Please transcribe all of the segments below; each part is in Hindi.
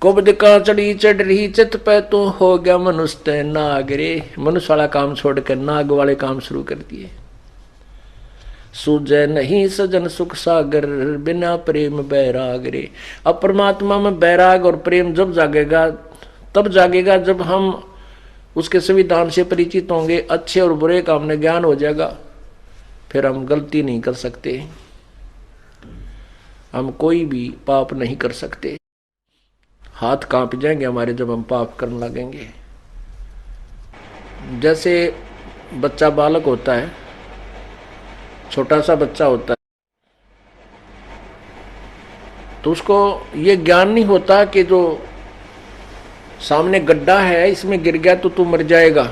कुबद का चढ़ी चढ़ रही चित पे तो हो गया मनुष्य नाग रे। मनुष्य वाला काम छोड़कर नाग वाले काम शुरू कर दिए। सूझे नहीं सजन सुख सागर बिना प्रेम बैराग रे। अब परमात्मा में बैराग और प्रेम जब जागेगा, तब जागेगा जब हम उसके संविधान से परिचित होंगे, अच्छे और बुरे काम में ज्ञान हो जाएगा। फिर हम गलती नहीं कर सकते, हम कोई भी पाप नहीं कर सकते। हाथ कांप जाएंगे हमारे जब हम पाप करने लगेंगे। जैसे बच्चा बालक होता है, छोटा सा बच्चा होता है, तो उसको ये ज्ञान नहीं होता कि जो सामने गड्ढा है इसमें गिर गया तो तू मर जाएगा।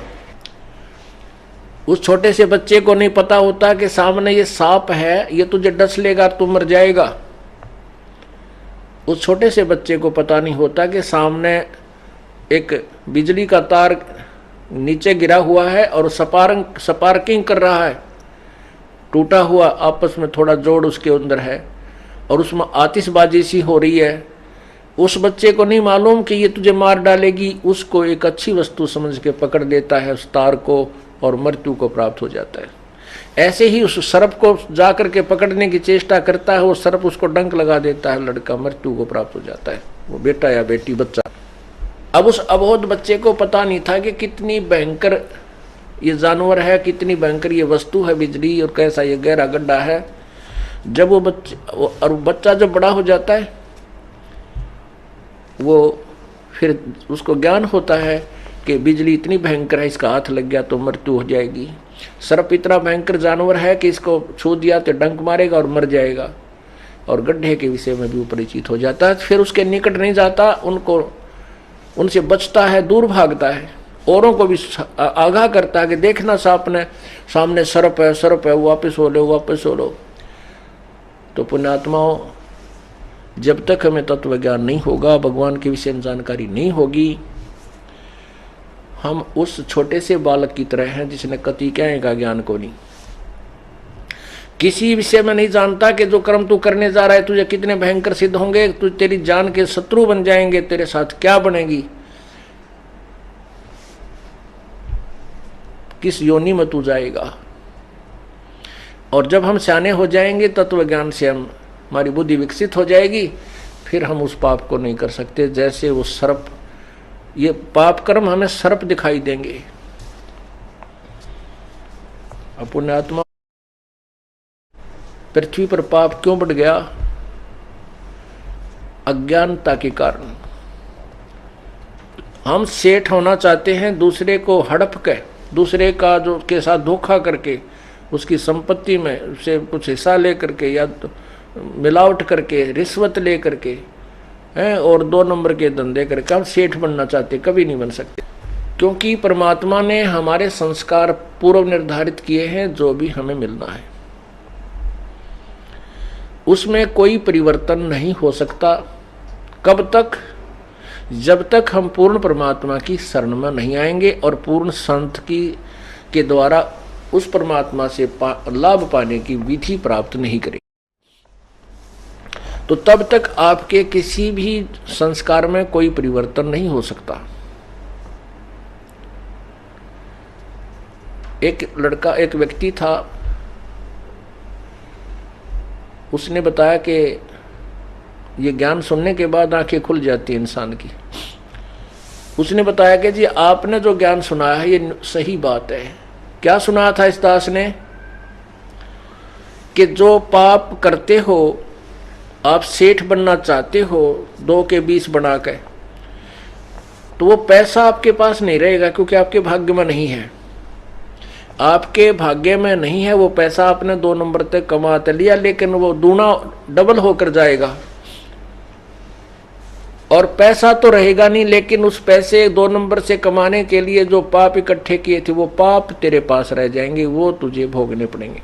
उस छोटे से बच्चे को नहीं पता होता कि सामने ये सांप है, ये तुझे डस लेगा तू मर जाएगा। उस छोटे से बच्चे को पता नहीं होता कि सामने एक बिजली का तार नीचे गिरा हुआ है और स्पार्किंग कर रहा है, टूटा हुआ आपस में थोड़ा जोड़ उसके अंदर है और उसमें आतिशबाजी सी हो रही है। उस बच्चे को नहीं मालूम कि ये तुझे मार डालेगी, उसको एक अच्छी वस्तु समझ के पकड़ लेता है उस तार को और मृत्यु को प्राप्त हो जाता है। ऐसे ही उस सर्प को जाकर के पकड़ने की चेष्टा करता है, वो सर्प उसको डंक लगा देता है, लड़का मृत्यु को प्राप्त हो जाता है, वो बेटा या बेटी बच्चा। अब उस अबोध बच्चे को पता नहीं था कि कितनी भयंकर ये जानवर है, कितनी भयंकर ये वस्तु है बिजली, और कैसा ये गहरा गड्ढा है। जब वो बच्चा जब बड़ा हो जाता है, वो फिर उसको ज्ञान होता है कि बिजली इतनी भयंकर है, इसका हाथ लग गया तो मृत्यु हो जाएगी। सर्प इतना भयंकर जानवर है कि इसको छू दिया तो डंक मारेगा और मर जाएगा। और गड्ढे के विषय में भी वो परिचित हो जाता है। फिर उसके निकट नहीं जाता, उनसे बचता है, दूर भागता है, औरों को भी आगाह करता है कि देखना सामने सर्प है, वापस हो लो। तो पुण्यात्माओं, जब तक हमें तत्व ज्ञान नहीं होगा, भगवान के विषय में जानकारी नहीं होगी, हम उस छोटे से बालक की तरह हैं जिसने कतिकाएं का ज्ञान को नहीं, किसी विषय में नहीं जानता कि जो कर्म तू करने जा रहा है तुझे कितने भयंकर सिद्ध होंगे, तू तेरी जान के शत्रु बन जाएंगे, तेरे साथ क्या बनेगी, किस योनि में तू जाएगा। और जब हम सियाने हो जाएंगे, तत्व ज्ञान से हमारी बुद्धि विकसित हो जाएगी, फिर हम उस पाप को नहीं कर सकते। जैसे वो सर्प, ये पाप कर्म हमें सर्प दिखाई देंगे। पुण्यात्मा, पृथ्वी पर पाप क्यों बढ़ गया? अज्ञानता के कारण। हम सेठ होना चाहते हैं, दूसरे को हड़प के, दूसरे का जो के साथ धोखा करके, उसकी संपत्ति में उससे कुछ हिस्सा ले करके या तो मिलावट करके, रिश्वत ले करके हैं, और 2 नंबर के धंधे करके हम सेठ बनना चाहते, कभी नहीं बन सकते। क्योंकि परमात्मा ने हमारे संस्कार पूर्व निर्धारित किए हैं, जो भी हमें मिलना है उसमें कोई परिवर्तन नहीं हो सकता। कब तक? जब तक हम पूर्ण परमात्मा की शरण में नहीं आएंगे और पूर्ण संत के द्वारा उस परमात्मा से लाभ पाने की विधि प्राप्त नहीं करेंगे, तो तब तक आपके किसी भी संस्कार में कोई परिवर्तन नहीं हो सकता। एक व्यक्ति था, उसने बताया कि ये ज्ञान सुनने के बाद आंखें खुल जाती है इंसान की। उसने बताया कि जी आपने जो ज्ञान सुनाया है ये सही बात है। क्या सुनाया था इस दास ने? कि जो पाप करते हो, आप सेठ बनना चाहते हो 2 के 20 बना के, तो वो पैसा आपके पास नहीं रहेगा, क्योंकि आपके भाग्य में नहीं है। आपके भाग्य में नहीं है वो पैसा, आपने 2 नंबर तक कमा तो लिया, लेकिन वो दूना डबल होकर जाएगा। और पैसा तो रहेगा नहीं, लेकिन उस पैसे 2 नंबर से कमाने के लिए जो पाप इकट्ठे किए थे, वो पाप तेरे पास रह जाएंगे, वो तुझे भोगने पड़ेंगे।